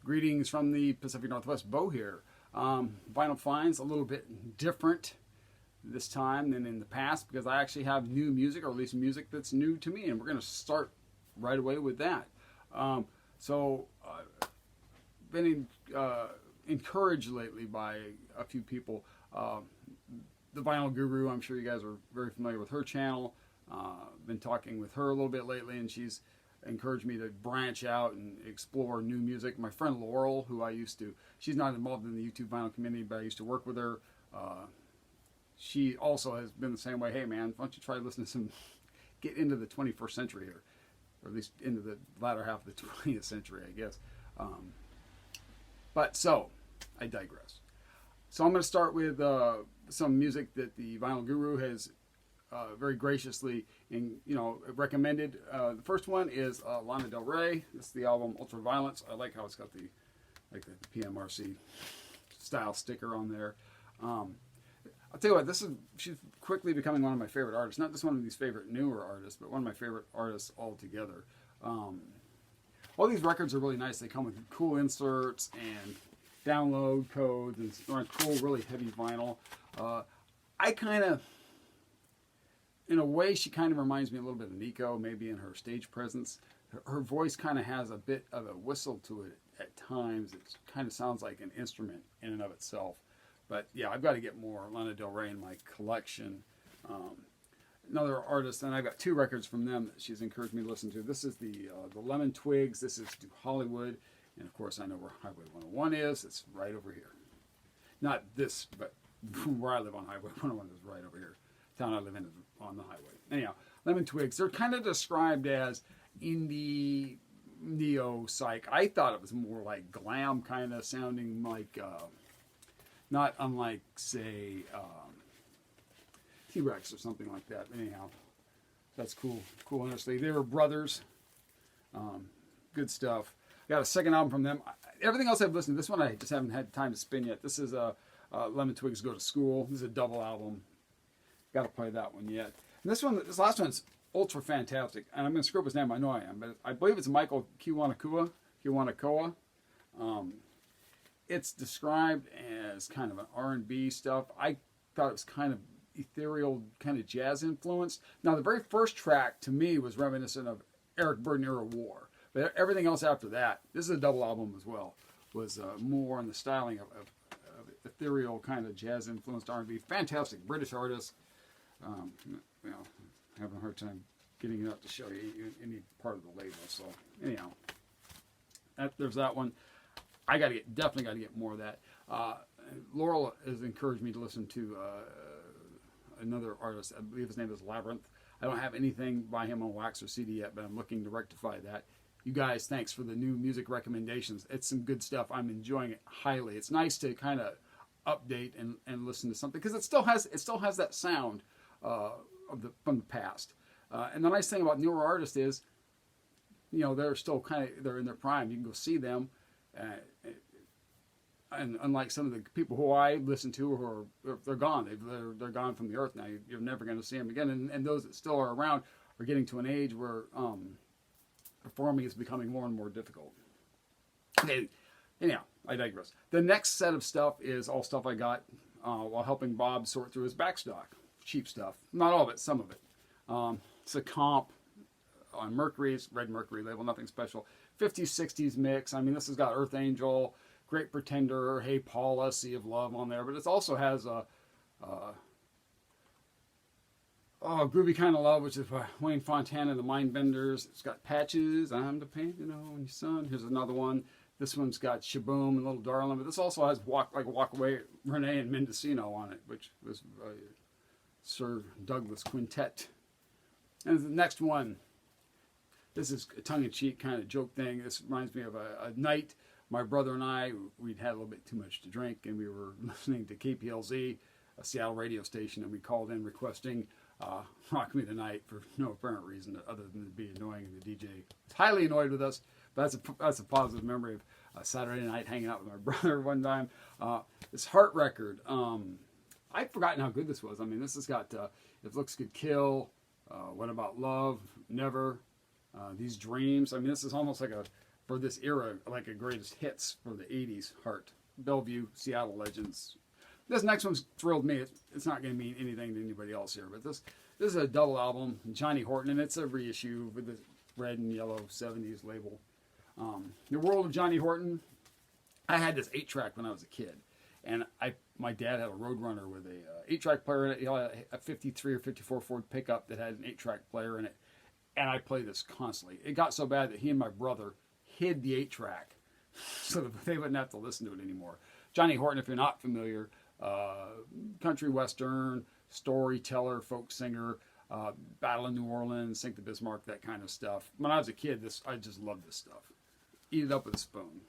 Greetings from the Pacific Northwest. Bo here. Vinyl Finds a little bit different this time than in the past because I actually have new music, or at least music that's new to me, and we're going to start right away with that. Been encouraged lately by a few people. The Vinyl Guru, I'm sure you guys are very familiar with her channel. Been talking with her a little bit lately, and she's encouraged me to branch out and explore new music. My friend Laurel, who she's not involved in the YouTube vinyl community, but I used to work with her. She also has been the same way. Hey man, why don't you try listening to get into the 21st century here, or at least into the latter half of the 20th century, I guess. I digress. So I'm going to start with some music that the Vinyl Guru has very graciously recommended. The first one is Lana Del Rey. This is the album Ultraviolence. I like how it's got the PMRC style sticker on there. I'll tell you what, she's quickly becoming one of my favorite artists. Not just one of these favorite newer artists, but one of my favorite artists altogether. All these records are really nice. They come with cool inserts and download codes and on cool, really heavy vinyl. In a way, she kind of reminds me a little bit of Nico, maybe in her stage presence. Her voice kind of has a bit of a whistle to it at times. It kind of sounds like an instrument in and of itself. But yeah, I've got to get more Lana Del Rey in my collection. Another artist, and I've got two records from them that she's encouraged me to listen to. This is the Lemon Twigs. This is To Hollywood. And of course, I know where Highway 101 is. It's right over here. Not this, but where I live on Highway 101 is right over here. The town I live in is on the highway. Anyhow, Lemon Twigs. They're kind of described as indie neo-psych. I thought it was more like glam kind of sounding, like not unlike, say, T-Rex or something like that. Anyhow, that's cool. Cool, honestly. They were brothers. Good stuff. Got a second album from them. Everything else I've listened to, this one I just haven't had time to spin yet. This is Lemon Twigs Go to School. This is a double album. Got to play that one yet. And this last one's ultra fantastic. And I'm going to screw up his name. I know I am, but I believe it's Michael Kiwanuka. It's described as kind of an R&B stuff. I thought it was kind of ethereal, kind of jazz influenced. Now, the very first track to me was reminiscent of Eric Burdon era War. But everything else after that, this is a double album as well, was more on the styling of ethereal kind of jazz influenced R&B. Fantastic British artist. Having a hard time getting it up to show you any part of the label. So anyhow, there's that one. Definitely got to get more of that. Laurel has encouraged me to listen to another artist. I believe his name is Labyrinth. I don't have anything by him on wax or CD yet, but I'm looking to rectify that. You guys, thanks for the new music recommendations. It's some good stuff. I'm enjoying it highly. It's nice to kind of update and listen to something because it still has that sound from the past. And the nice thing about newer artists is, they're still they're in their prime. You can go see them, and unlike some of the people who I listen to, they're gone. They're gone from the earth now. You're never going to see them again. And those that still are around are getting to an age where performing is becoming more and more difficult. Okay, anyhow, I digress. The next set of stuff is all stuff I got while helping Bob sort through his backstock. Cheap stuff. Not all of it, some of it. It's a comp on Mercury's Red Mercury label, nothing special. 50s, 60s mix. I mean, this has got Earth Angel, Great Pretender, Hey Paula, Sea of Love on there, but it also has Groovy Kind of Love, which is by Wayne Fontana and the Mindbenders. It's got Patches, I'm the Painting on Your Son. Here's another one. This one's got Shaboom and Little Darling, but this also has Walk Away, Renee and Mendocino on it, which was Sir Douglas Quintet. And the next one, this is a tongue-in-cheek kind of joke thing. This reminds me of a night my brother and I, we'd had a little bit too much to drink, and we were listening to KPLZ, a Seattle radio station, and we called in requesting Rock Me Tonight for no apparent reason other than to be annoying. The DJ was highly annoyed with us, but that's a positive memory of a Saturday night hanging out with my brother one time. This Heart record, I'd forgotten how good this was. I mean, this has got If Looks Could Kill, What About Love, Never, These Dreams. I mean, this is almost like a for this era, like a greatest hits for the 80s heart. Bellevue, Seattle Legends. This next one's thrilled me. It's not going to mean anything to anybody else here, but this is a double album, Johnny Horton, and it's a reissue with the red and yellow 70s label. The World of Johnny Horton. I had this 8-track when I was a kid, and my dad had a Roadrunner with a 8-track player in it. He had a 53 or 54 Ford pickup that had an 8-track player in it, and I played this constantly. It got so bad that he and my brother hid the 8-track so that they wouldn't have to listen to it anymore. Johnny Horton, if you're not familiar, country western, storyteller, folk singer, Battle of New Orleans, Sink the Bismarck, that kind of stuff. When I was a kid, I just loved this stuff. Eat it up with a spoon.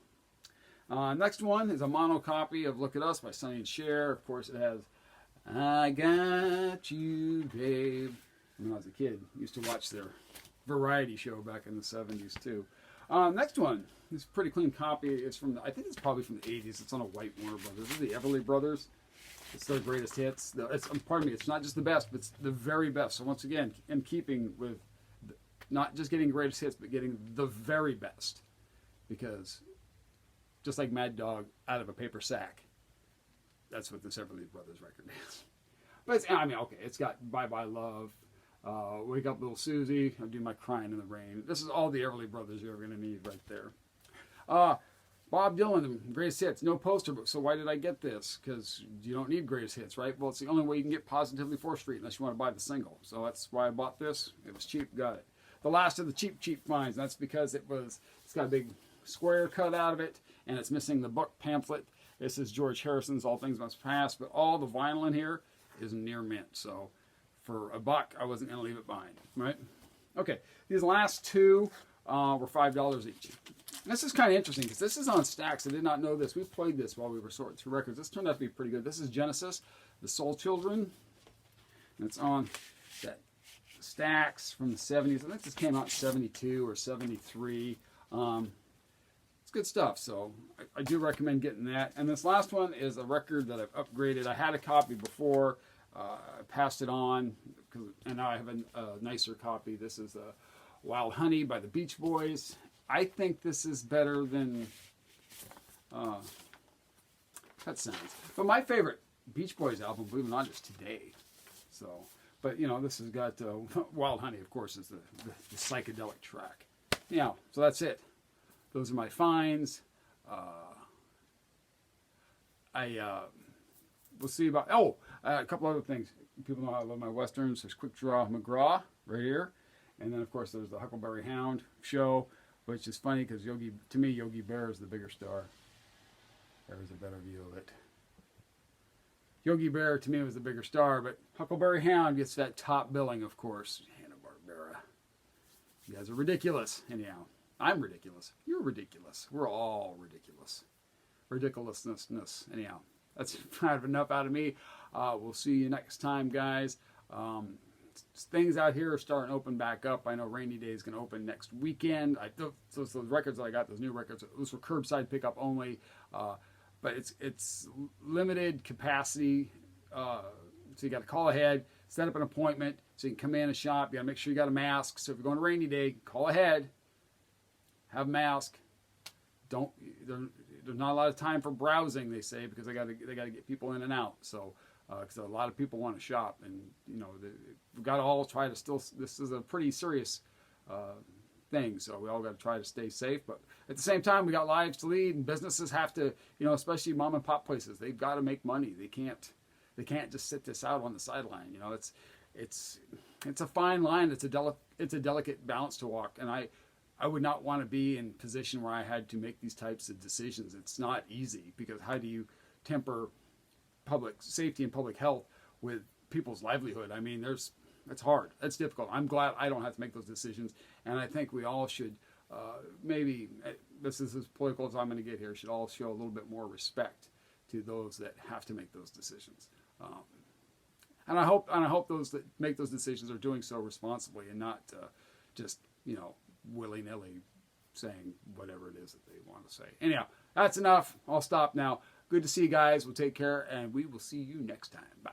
Next one is a mono copy of Look at Us by Sonny and Cher. Of course, it has I Got You, Babe. When I was a kid, I used to watch their variety show back in the 70s, too. Next one is a pretty clean copy. It's from, I think it's probably from the 80s. It's on a white Warner Brothers. This is the Everly Brothers. It's their greatest hits. Pardon me, it's not just the best, but it's the very best. So once again, in keeping with not just getting greatest hits, but getting the very best. Because just like Mad Dog out of a paper sack, that's what this Everly Brothers record is. But it's got Bye Bye Love, Wake Up Little Susie, I'll Do My Crying in the Rain. This is all the Everly Brothers you're going to need right there. Bob Dylan, greatest hits, no poster book. So why did I get this? Because you don't need greatest hits, right? Well, it's the only way you can get Positively 4th Street unless you want to buy the single. So that's why I bought this. It was cheap, got it. The last of the cheap finds. That's because it's got a big square cut out of it, and it's missing the book pamphlet. This is George Harrison's All Things Must Pass, but all the vinyl in here is near mint. So for $1, I wasn't going to leave it behind, right? Okay, these last two were $5 each. This is kind of interesting because this is on Stax. I did not know this. We played this while we were sorting through records. This turned out to be pretty good. This is Genesis, The Soul Children. And it's on that Stax from the 70s. I think this came out in 72 or 73. It's good stuff, so I do recommend getting that. And this last one is a record that I've upgraded. I had a copy before. I passed it on, and now I have a nicer copy. This is Wild Honey by the Beach Boys. I think this is better than Pet Sounds. But my favorite Beach Boys album, believe it or not, is Today. So, but this has got Wild Honey, of course, is the psychedelic track. Yeah, so that's it. Those are my finds. We'll see about, a couple other things. People know I love my Westerns. There's Quick Draw McGraw right here. And then, of course, there's the Huckleberry Hound show, which is funny because to me, Yogi Bear is the bigger star. There's a better view of it. Yogi Bear, to me, was the bigger star, but Huckleberry Hound gets that top billing, of course. Hanna-Barbera. You guys are ridiculous. Anyhow, I'm ridiculous. You're ridiculous. We're all ridiculous. Ridiculousness. Anyhow, that's kind of enough out of me. We'll see you next time, guys. Things out here are starting to open back up. I know Rainy Day is going to open next weekend. Those records that I got, those new records, those were curbside pickup only. But it's limited capacity. So you got to call ahead, set up an appointment so you can come in and shop. You got to make sure you got a mask. So if you're going to Rainy Day, call ahead. Have a mask. There's not a lot of time for browsing, they say, because they got to get people in and out. So because a lot of people want to shop, and we've got to all try to still. This is a pretty serious thing, so we all got to try to stay safe. But at the same time, we got lives to lead, and businesses have to, especially mom and pop places, they've got to make money. They can't just sit this out on the sideline. It's a fine line. It's a delicate balance to walk, and I would not want to be in a position where I had to make these types of decisions. It's not easy, because how do you temper public safety and public health with people's livelihood? I mean, it's hard. It's difficult. I'm glad I don't have to make those decisions, and I think we all should maybe, this is as political as I'm going to get here, should all show a little bit more respect to those that have to make those decisions. And I hope those that make those decisions are doing so responsibly and not just willy-nilly saying whatever it is that they want to say. Anyhow, that's enough. I'll stop now. Good to see you guys. We'll take care, and we will see you next time. Bye.